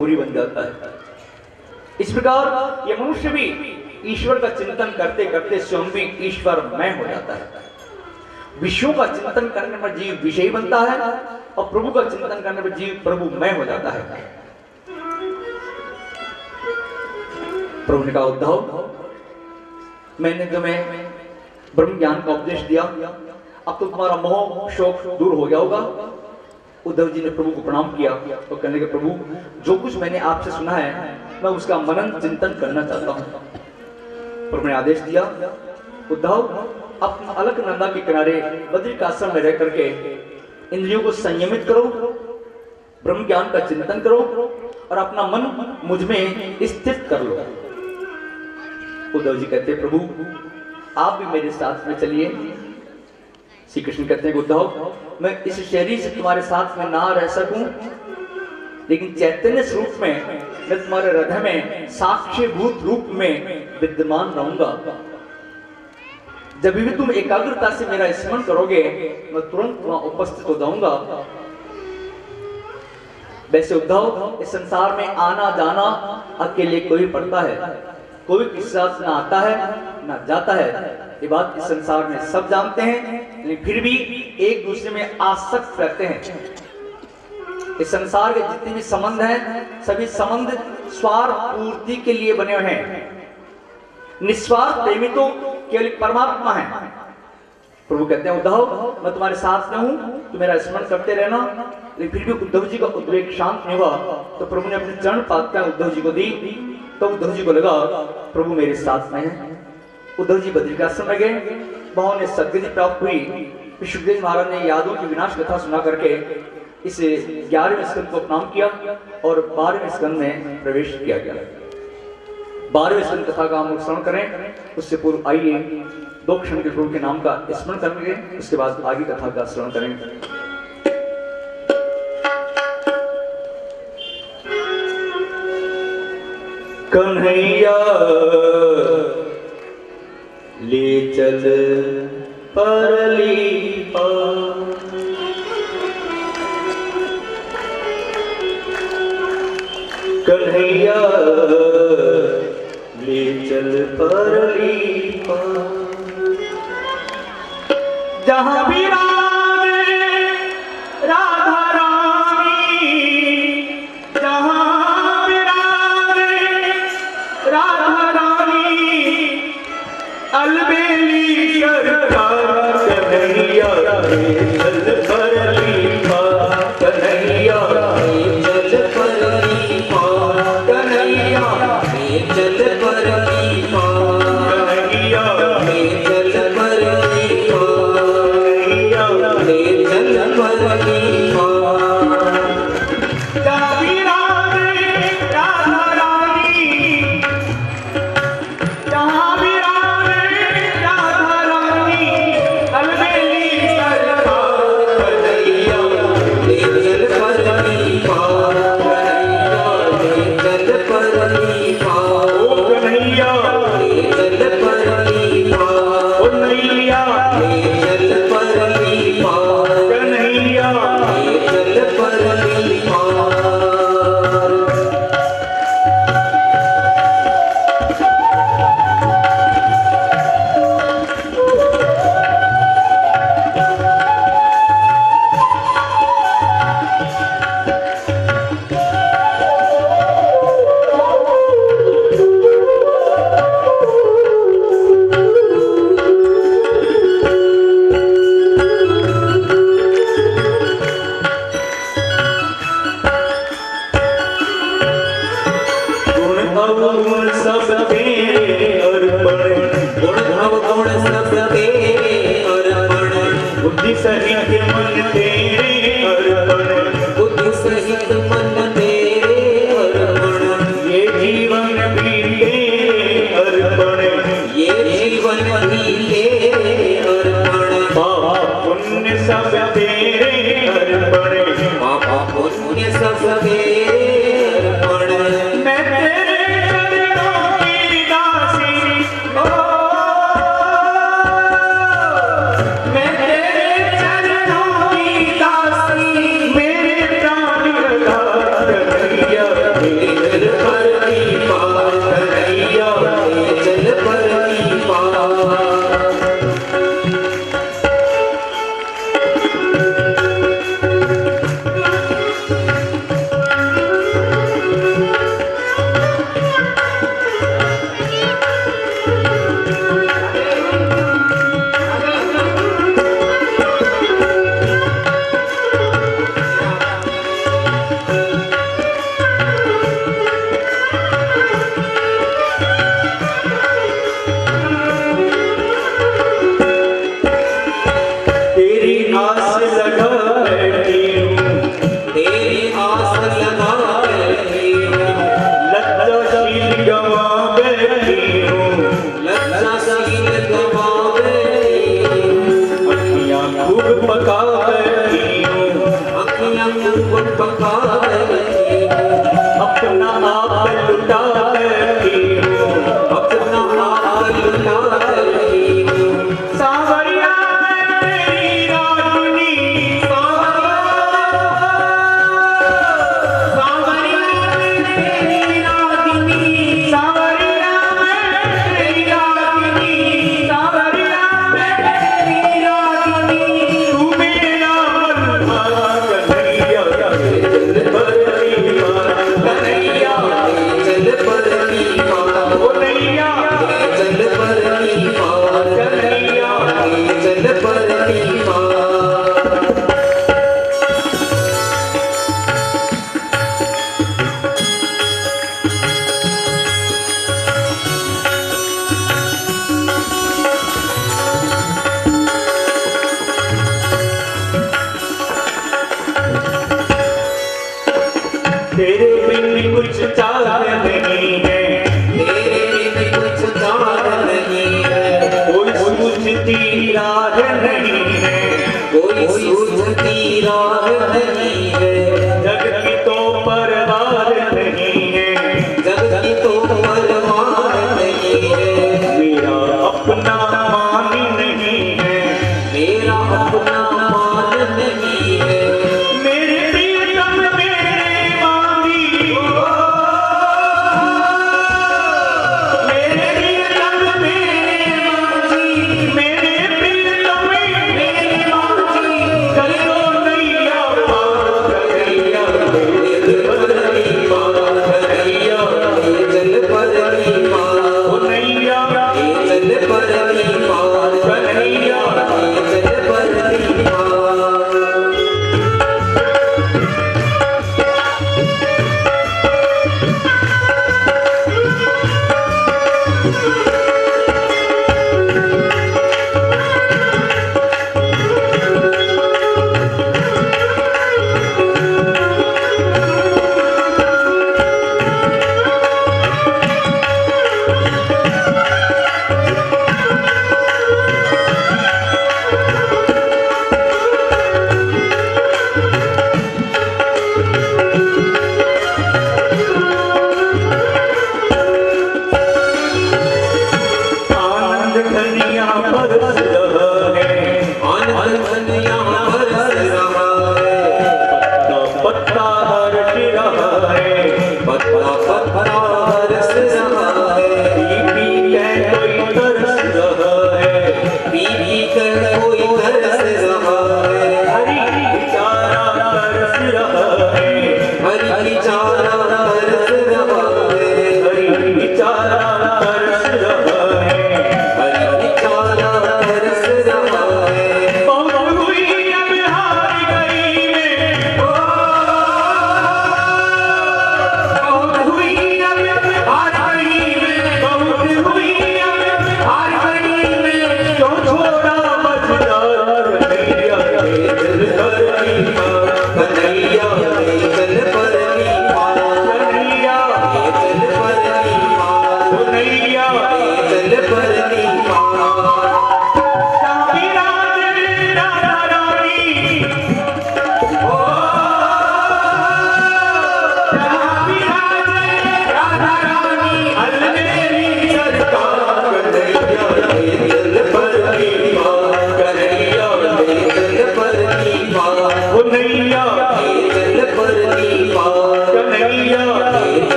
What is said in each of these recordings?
पूरी बन जाता है। इस प्रकार ये मनुष्य भी ईश्वर का चिंतन करते करते स्वयं भी ईश्वरमय हो जाता है। विषयों का चिंतन करने पर जीव विषयी बनता है और प्रभु का चिंतन करने पर जीव प्रभुमय हो जाता है। प्रभु ने कहा, उद्धव, मैंने तुम्हें ब्रह्म ज्ञान का उपदेश दिया, अब तो तुम्हारा मोह शोक दूर हो गया होगा। उद्धव जी ने प्रभु को प्रणाम किया तो कहने लगे, प्रभु, जो कुछ मैंने आपसे सुना है मैं उसका मनन चिंतन करना चाहता हूँ। प्रभु ने आदेश दिया, उद्धव, अब अलकनंदा के किनारे बद्रिकाश्रम में रह करके इंद्रियों को संयमित करो, ब्रह्म ज्ञान का चिंतन करो और अपना मन मुझ में स्थित कर लो। उद्धव जी कहते, प्रभु, आप भी मेरे साथ में चलिए। श्री कृष्ण कहते हैं, उद्धव, मैं इस शरीर से तुम्हारे साथ में ना रह सकूं, लेकिन चैतन्य स्वरूप में मैं तुम्हारे हृदय में साक्षीभूत रूप में विद्यमान रहूंगा। जब भी तुम एकाग्रता से मेरा स्मरण करोगे मैं तुरंत वहां उपस्थित हो जाऊंगा। वैसे उद्धव, इस संसार में आना जाना अकेले कोई पड़ता है, कोई किसी साथ ना आता है ना जाता है। ये बात इस संसार में सब जानते हैं, लेकिन फिर भी एक दूसरे में आसक्त रहते हैं। इस संसार के जितने भी संबंध हैं सभी संबंध स्वार्थ पूर्ति के लिए बने हुए हैं। निस्वार्थ प्रेमी तो केवल परमात्मा है। प्रभु कहते हैं, उद्धव, मैं तुम्हारे साथ में हूं, तुम मेरा स्मरण करते रहना। लेकिन फिर भी उद्धव जी का उद्वेग शांत नहीं हुआ तो प्रभु ने अपने चरण पादुकाएं उद्धव जी को दी। तो उद्धव जी को लगा प्रभु मेरे साथ में है। उद्धव जी बद्रिकाश्रम में गए, वहां उन्हें सद्गति प्राप्त हुई। सुखदेव महाराज ने यादों की विनाश कथा सुना करके इस 11वें स्कंद को प्रणाम किया और 12वें स्कंद में प्रवेश किया गया। 12वें स्कंद कथा का हम श्रवण करें, उससे पूर्व आइए 2 क्षण के प्रभु के नाम का स्मरण करेंगे, उसके बाद आगे कथा का श्रवण करेंगे। कन्हैया ले चल परली पार, कन्हैया ले चल परली पार, जहां भी राधा रानी, जहां भी राधा रानी, अलबेली सरकार, कन्हैया ले चल परली पार, कन्हैया ले चल परली पार, कन्हैया ले चल परली पार, कन्हैया ले चल परली पार, कन्हैया ले चल परली पार, जहां भी राधा रानी, जहां भी राधा रानी, अलबेली सरकार, कन्हैया ले चल परली पार, कन्हैया ले चल परली पार, ओ कन्हैया ले चल परली पार, ओ नैया ले चल परली पार, कन्हैया ले चल परली पार। गुण सब तेरे अर्पण, गुण अवगुण सब तेरे अर्पण, बुद्धि सहित मन तेरे अर्पण, बुद्धि सहित मन तेरे अर्पण, ये जीवन भी तेरे अर्पण, ये जीवन भी तेरे अर्पण, पाप पुण्य सब तेरे अर्पण, पाप पुण्य सब तेरे अर्पण, मैं तेरे चरणों की आप लुटा रही हूँ, अपना आप लुटा रही हूँ। सांवरिया मेरी रागिनी, सांवरिया मेरी रागिनी, सांवरिया मेरी रागिनी, सांवरिया मेरी रागिनी, तू मेरा मनवा कन्हैया चल बरनी माँ, कन्हैया चल बरनी माँ, ओ नैया चल बरनी माँ, कन्हैया चल बरनी माँ। तेरे बिन कुछ चाह नहीं है, तेरे बिन कुछ चाह नहीं है, कोई सूझती राह नहीं है, कोई सूझती राह नहीं है, जग की तो परवार नहीं है, जग की तो परवार नहीं है, मेरा अपना मान नहीं है, मेरा अपना मान नहीं है, मेरे प्रियतम मेरे मांगी हो, मेरे प्रियतम मेरे मांगी, मेरे प्रियतम मेरे मांगी,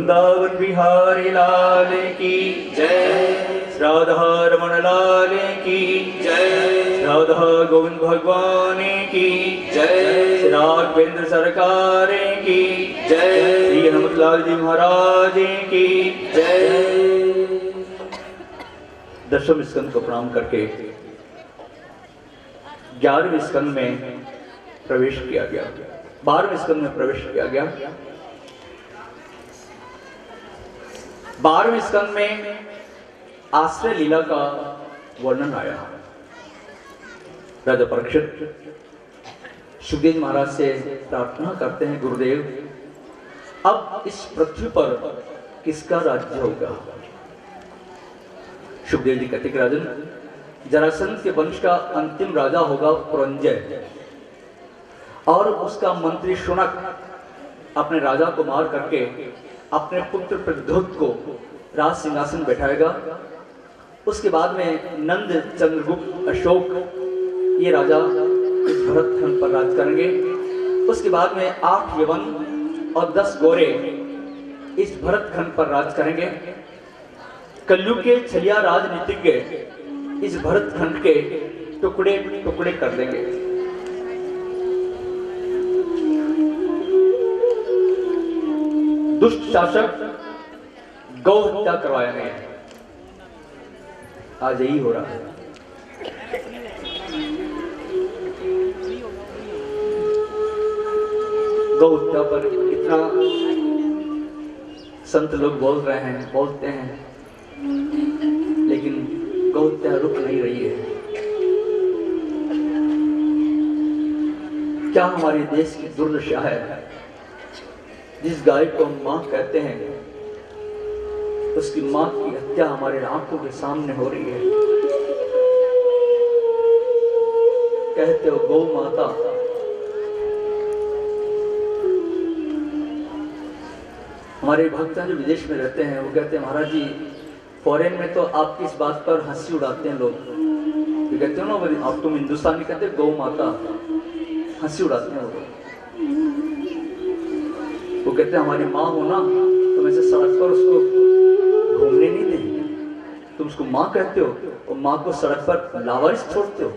वृंदावन बिहारी लाल की जय राधा रमण लाल की जय राधा गोविंद भगवान की जय राघवेंद्र सरकार की जय श्री हनुमतलाल जी महाराज की जय। दशम स्कंद को प्रणाम करके 11वें स्कंद में प्रवेश किया गया, 12वें स्कंद में प्रवेश किया गया। 12वें स्कंद में आश्रय लीला का वर्णन आया। राजा परीक्षित सुखदेव महाराज से प्रार्थना करते हैं, गुरुदेव अब इस पृथ्वी पर किसका राज्य होगा? सुखदेव जी कहते राजन, जरासंध के वंश का अंतिम राजा होगा पुरंजय, और उसका मंत्री शुनक अपने राजा को मार करके अपने पुत्र प्रद्योत को राज सिंहासन बैठाएगा। उसके बाद में नंद, चंद्रगुप्त, अशोक ये राजा इस भरतखंड पर राज करेंगे। उसके बाद में 8 यवन और 10 गोरे इस भरतखंड पर राज करेंगे। कलयुग के छलिया राजनीतिज्ञ इस भरतखंड के टुकड़े टुकड़े कर देंगे। दुष्ट शासक गौ हत्या करवाया गया, आज यही हो रहा है। गौ हत्या पर इतना संत लोग बोल रहे हैं, बोलते हैं, लेकिन गौ हत्या रुक नहीं रही है। क्या हमारे देश की दुर्दशा है? जिस गाय को हम मां कहते हैं, उसकी मां की हत्या हमारे आंखों के सामने हो रही है। कहते हो गौ माता, हमारे भक्त जो विदेश में रहते हैं वो कहते हैं महाराज जी फॉरेन में तो आपकी इस बात पर हंसी उड़ाते हैं लोग। ये कहते हो ना, आप तुम हिंदुस्तानी कहते गौ माता, हंसी उड़ाते हैं वो कहते हैं हमारी माँ हो ना, तुम ऐसे सड़क पर उसको घूमने नहीं देंगे। तुम उसको माँ कहते हो और माँ को सड़क पर लावारिस छोड़ते हो।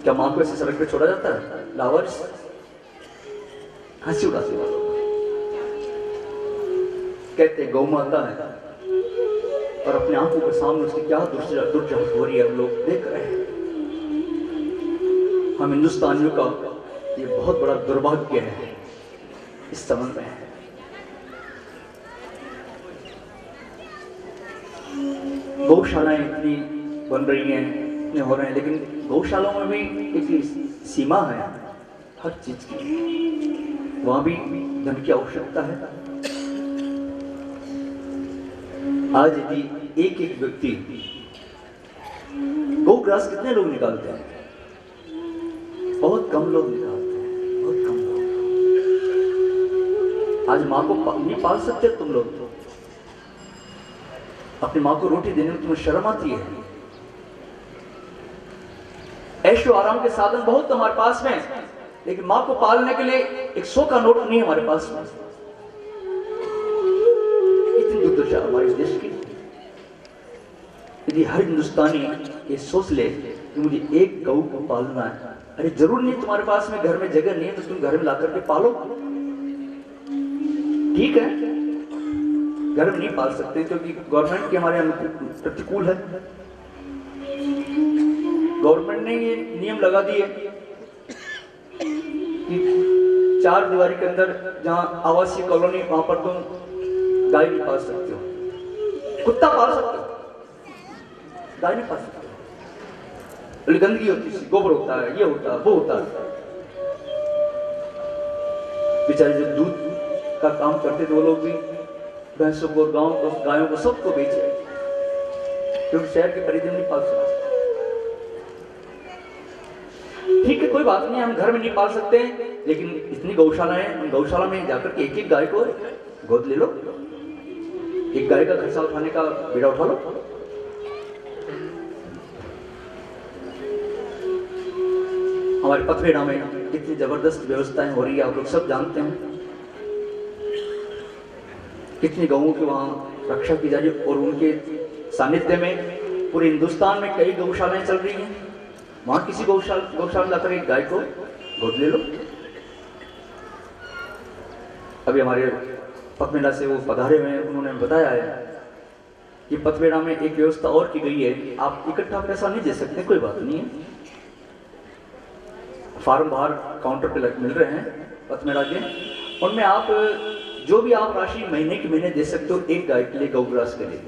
क्या माँ को ऐसे सड़क पर छोड़ा जाता है लावारिस? हंसी उड़ाते हैं लोग, कहते गौ माता है, और अपने आंखों के सामने उसकी क्या दुर्दशा हो रही है हम लोग देख रहे हैं। हम हिंदुस्तानियों का ये बहुत बड़ा दुर्भाग्य है इस संबंध में। गौशालाएं इतनी बन रही हैं, इतने हो रहे हैं, लेकिन गौशालाओं में भी एक सीमा है हर चीज की। वहां भी धन की आवश्यकता है। आज यदि एक एक व्यक्ति गौग्रास कितने लोग निकालते हैं? बहुत कम लोग निकालते हैं, बहुत कम लोग। आज माँ को नहीं पाल सकते तुम लोग। तो अपनी माँ को रोटी देने में तुम्हें शर्म आती है। ऐशो आराम के साधन बहुत हमारे पास में, लेकिन माँ को पालने के लिए 100 का नोट नहीं हमारे पास में। इतनी दुर्दशा हमारे देश की। यदि हर हिंदुस्तानी ये सोच ले कि मुझे एक गऊ को पालना है, अरे जरूर नहीं तुम्हारे पास में घर में जगह नहीं है तो तुम घर में ला करके पालो, ठीक है। घर में नहीं पाल सकते क्योंकि गवर्नमेंट के हमारे प्रतिकूल है। गवर्नमेंट ने ये नियम लगा दिए कि 4 दीवारी के अंदर जहां आवासीय कॉलोनी वहां पर तुम गाय नहीं पाल सकते हो, कुत्ता पाल सकते हो, गाय नहीं पाल सकते। गंदगी होती है, गोबर होता है, ये होता है, वो होता है। बेचारे जो दूध का काम करते थे वो लोग भी भैंसों को, गांव को, गायों को सबको बेचे, क्योंकि शहर के परिधि नहीं पाल सकते। ठीक है, कोई बात नहीं, हम घर में नहीं पाल सकते, लेकिन इतनी गौशालाएं, गौशाला में जाकर के एक गाय को गोद ले लो, एक गाय का खर्चा उठाने का बीड़ा उठा लो। हमारे पथरेड़ा में इतनी जबरदस्त व्यवस्थाएं हो रही है, आप लोग सब जानते हैं। कितनी गौओं की वहाँ रक्षा की जा रही है, और उनके सानिध्य में पूरे हिंदुस्तान में कई गौशालाएं चल रही हैं। वहाँ किसी गौशाला जाकर एक गाय को गोद ले लो। अभी हमारे पथमेड़ा से वो पधारे हुए हैं, उन्होंने बताया है कि पथमेड़ा में एक व्यवस्था और की गई है, आप इकट्ठा पैसा नहीं दे सकते, कोई बात नहीं है, फार्म बाहर काउंटर पे मिल रहे हैं पथमेड़ा के, उनमें आप जो भी आप राशि महीने के महीने दे सकते हो एक गाय के लिए, गौग्रास के लिए।